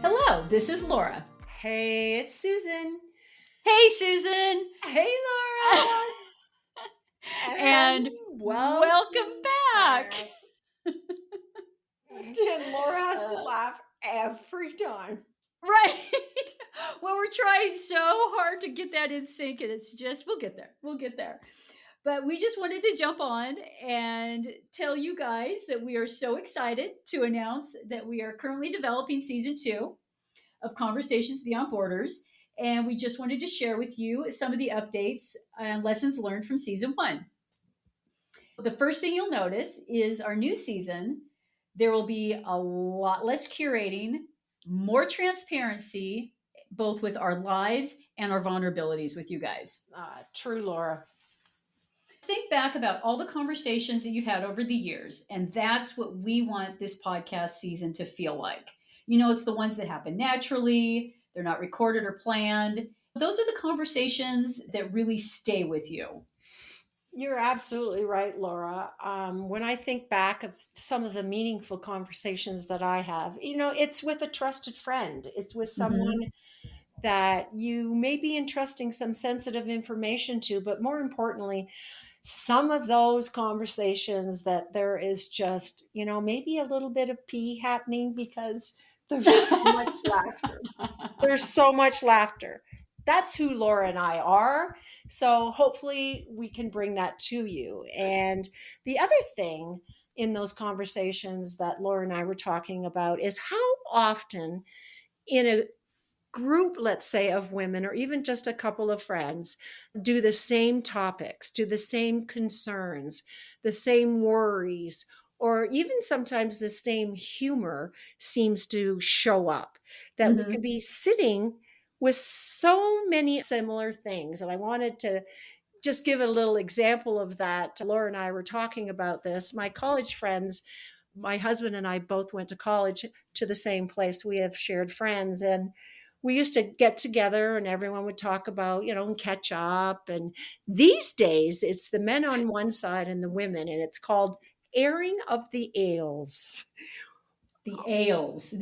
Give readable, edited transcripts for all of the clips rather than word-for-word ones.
Hello, this is Laura. Hey, it's Susan. Hey, Susan. Hey, Laura. And welcome back. And Laura has to laugh every time. Right. Well, we're trying so hard to get that in sync, and it's just, we'll get there. We'll get there. But we just wanted to jump on and tell you guys that we are so excited to announce that we are currently developing season 2 of Conversations Beyond Borders. And we just wanted to share with you some of the updates and lessons learned from season 1. The first thing you'll notice is our new season, there will be a lot less curating, more transparency, both with our lives and our vulnerabilities with you guys. True, Laura. Think back about all the conversations that you've had over the years, and that's what we want this podcast season to feel like. You know, it's the ones that happen naturally, they're not recorded or planned. Those are the conversations that really stay with you. You're absolutely right, Laura. When I think back of some of the meaningful conversations that I have, it's with a trusted friend. It's with someone that you may be entrusting some sensitive information to, but more importantly, some of those conversations that there is just, maybe a little bit of pee happening because there's so much laughter. There's so much laughter. That's who Laura and I are. So hopefully we can bring that to you. And the other thing in those conversations that Laura and I were talking about is how often in a group, let's say, of women, or even just a couple of friends, do the same topics, do the same concerns, the same worries, or even sometimes the same humor seems to show up, that we could be sitting with so many similar things. And I wanted to just give a little example of that. Laura and I were talking about this. My college friends, my husband and I both went to college to the same place. We have shared friends, and we used to get together and everyone would talk about, and catch up. And these days it's the men on one side and the women, and it's called airing of the ales. The ales.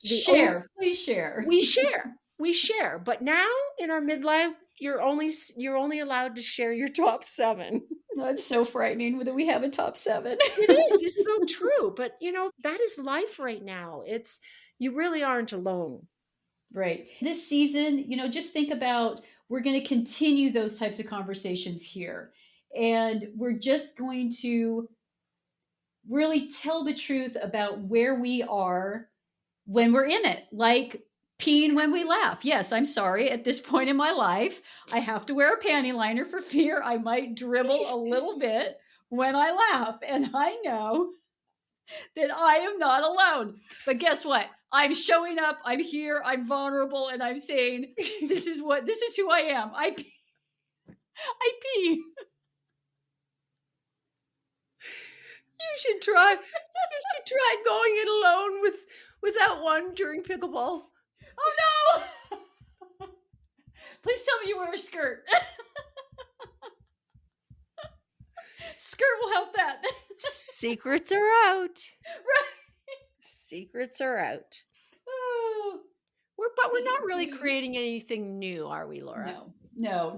Share. Please share. We share. But now in our midlife, you're only allowed to share your top 7. That's so frightening that we have a top 7. It is. It's so true. But that is life right now. You really aren't alone. Right. This season, just think about, we're going to continue those types of conversations here. And we're just going to really tell the truth about where we are when we're in it. Like peeing when we laugh. Yes, I'm sorry. At this point in my life, I have to wear a panty liner for fear I might dribble a little bit when I laugh. And I know that I am not alone. But guess what? I'm showing up, I'm here, I'm vulnerable, and I'm saying, this is who I am. I pee. You should try going it alone without one during pickleball. Oh no! Please tell me you wear a skirt. Skirt will help that. Secrets are out. Right. Secrets are out. Oh. But we're not really creating anything new, are we, Laura? No.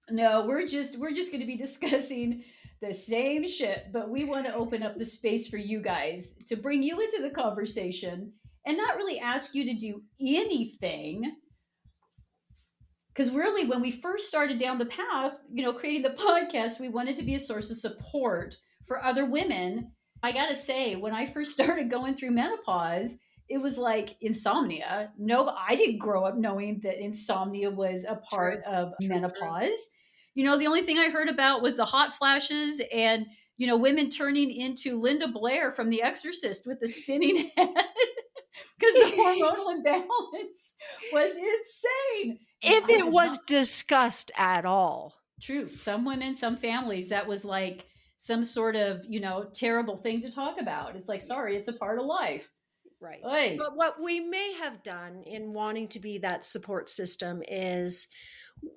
No, we're just going to be discussing the same shit, but we want to open up the space for you guys to bring you into the conversation and not really ask you to do anything. Because really, when we first started down the path, creating the podcast, we wanted to be a source of support for other women. I got to say, when I first started going through menopause, it was like insomnia. No, I didn't grow up knowing that insomnia was a part of menopause. The only thing I heard about was the hot flashes and, women turning into Linda Blair from The Exorcist with the spinning head because the hormonal imbalance was insane. If it was discussed at all. True. Some women, some families, that was like some sort of, terrible thing to talk about. It's like, sorry, it's a part of life. Right. Oy. But what we may have done in wanting to be that support system is,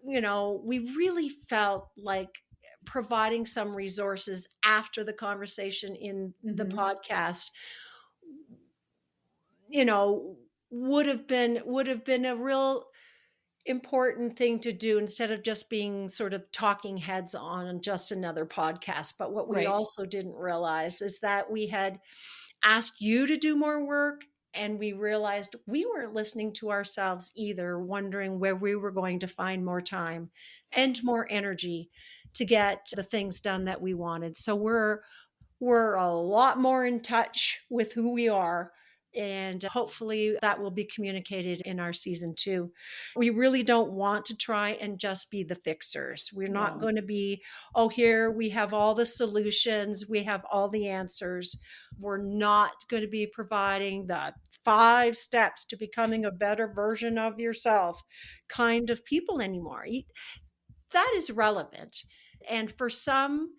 we really felt like providing some resources after the conversation in the podcast you know, would have been a real important thing to do instead of just being sort of talking heads on just another podcast. But what we Right. also didn't realize is that we had asked you to do more work, and we realized we weren't listening to ourselves either, wondering where we were going to find more time and more energy to get the things done that we wanted. So we're a lot more in touch with who we are. And hopefully that will be communicated in our season two. We really don't want to try and just be the fixers. We're not No. going to be, oh, here we have all the solutions, we have all the answers. We're not going to be providing the 5 steps to becoming a better version of yourself kind of people anymore. That is relevant. And for some,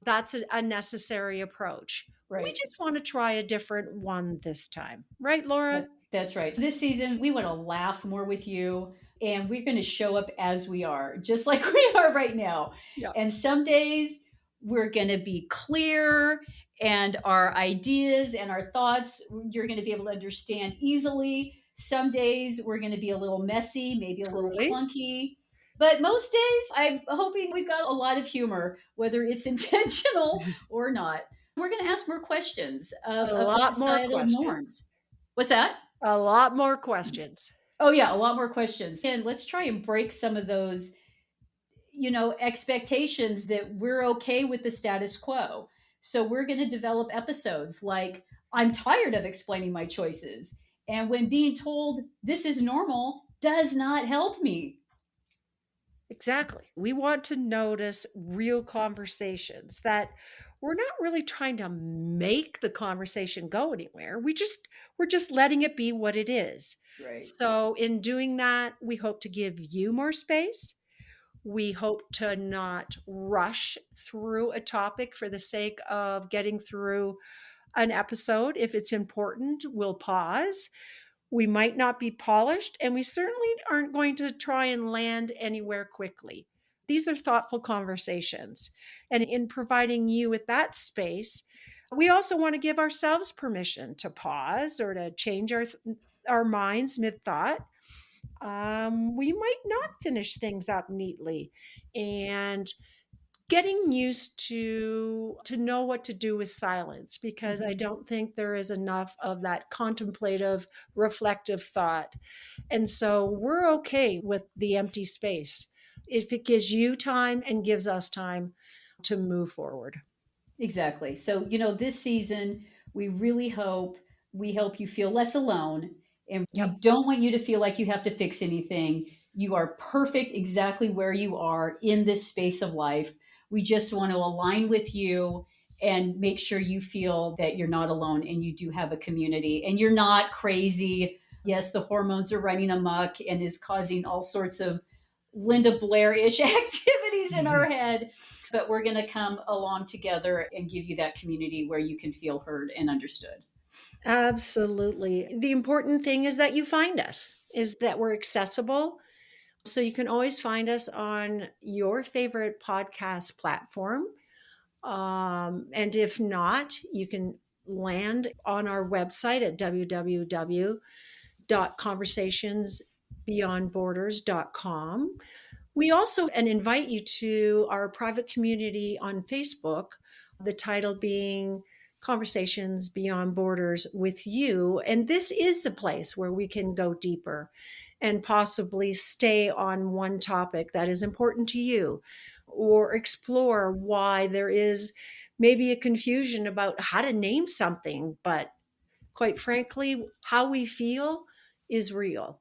that's a necessary approach. We Right. just want to try a different one this time. Right, Laura? That's right. This season, we want to laugh more with you, and we're going to show up as we are, just like we are right now. Yeah. And some days we're going to be clear, and our ideas and our thoughts you're going to be able to understand easily. Some days we're going to be a little messy, maybe a little Truly. clunky. But most days, I'm hoping we've got a lot of humor, whether it's intentional or not. We're going to ask more questions A of the lot more societal questions. norms. What's that? A lot more questions. Oh yeah, a lot more questions. And let's try and break some of those, expectations that we're okay with the status quo. So we're going to develop episodes like I'm tired of explaining my choices. And when being told this is normal does not help me. Exactly. We want to notice real conversations that we're not really trying to make the conversation go anywhere. We're just letting it be what it is. Right. So in doing that, we hope to give you more space. We hope to not rush through a topic for the sake of getting through an episode. If it's important, we'll pause. We might not be polished, and we certainly aren't going to try and land anywhere quickly. These are thoughtful conversations. And in providing you with that space, we also want to give ourselves permission to pause or to change our minds mid thought. We might not finish things up neatly, and getting used to know what to do with silence, because I Mhm. don't think there is enough of that contemplative reflective thought. And so we're okay with the empty space if it gives you time and gives us time to move forward. Exactly. So, this season, we really hope we help you feel less alone. And we Yep. don't want you to feel like you have to fix anything. You are perfect exactly where you are in this space of life. We just want to align with you and make sure you feel that you're not alone and you do have a community and you're not crazy. Yes, the hormones are running amok and is causing all sorts of Linda Blair ish activities in our head, but we're going to come along together and give you that community where you can feel heard and understood. Absolutely. The important thing is that you find us, is that we're accessible. So you can always find us on your favorite podcast platform. And if not, you can land on our website at www.conversationsbeyondborders.com. We also and invite you to our private community on Facebook, the title being Conversations Beyond Borders with You. And this is a place where we can go deeper and possibly stay on one topic that is important to you, or explore why there is maybe a confusion about how to name something. But quite frankly, how we feel is real.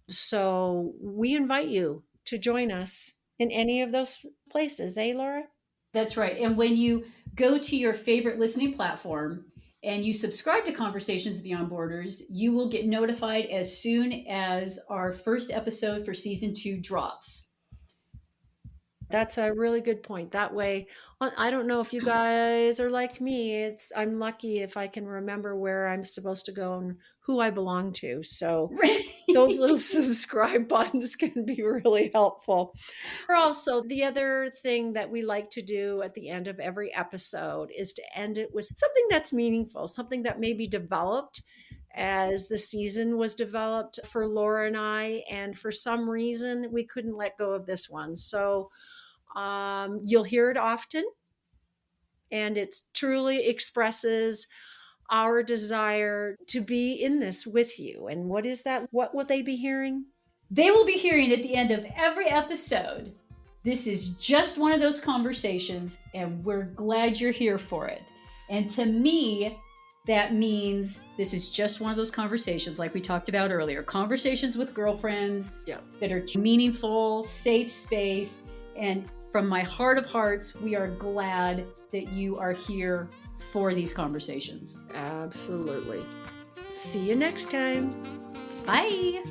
So we invite you to join us in any of those places, eh, Laura? That's right. And when you go to your favorite listening platform and you subscribe to Conversations Beyond Borders, you will get notified as soon as our first episode for season 2 drops. That's a really good point. That way, I don't know if you guys are like me. I'm lucky if I can remember where I'm supposed to go and who I belong to. So those little subscribe buttons can be really helpful. Also, the other thing that we like to do at the end of every episode is to end it with something that's meaningful, something that maybe developed as the season was developed for Laura and I. And for some reason, we couldn't let go of this one. So you'll hear it often, and it truly expresses our desire to be in this with you. And what is that? What will they be hearing? They will be hearing at the end of every episode. This is just one of those conversations, and we're glad you're here for it. And to me, that means this is just one of those conversations, like we talked about earlier, conversations with girlfriends that are meaningful, safe space. And from my heart of hearts, we are glad that you are here for these conversations. Absolutely. See you next time. Bye.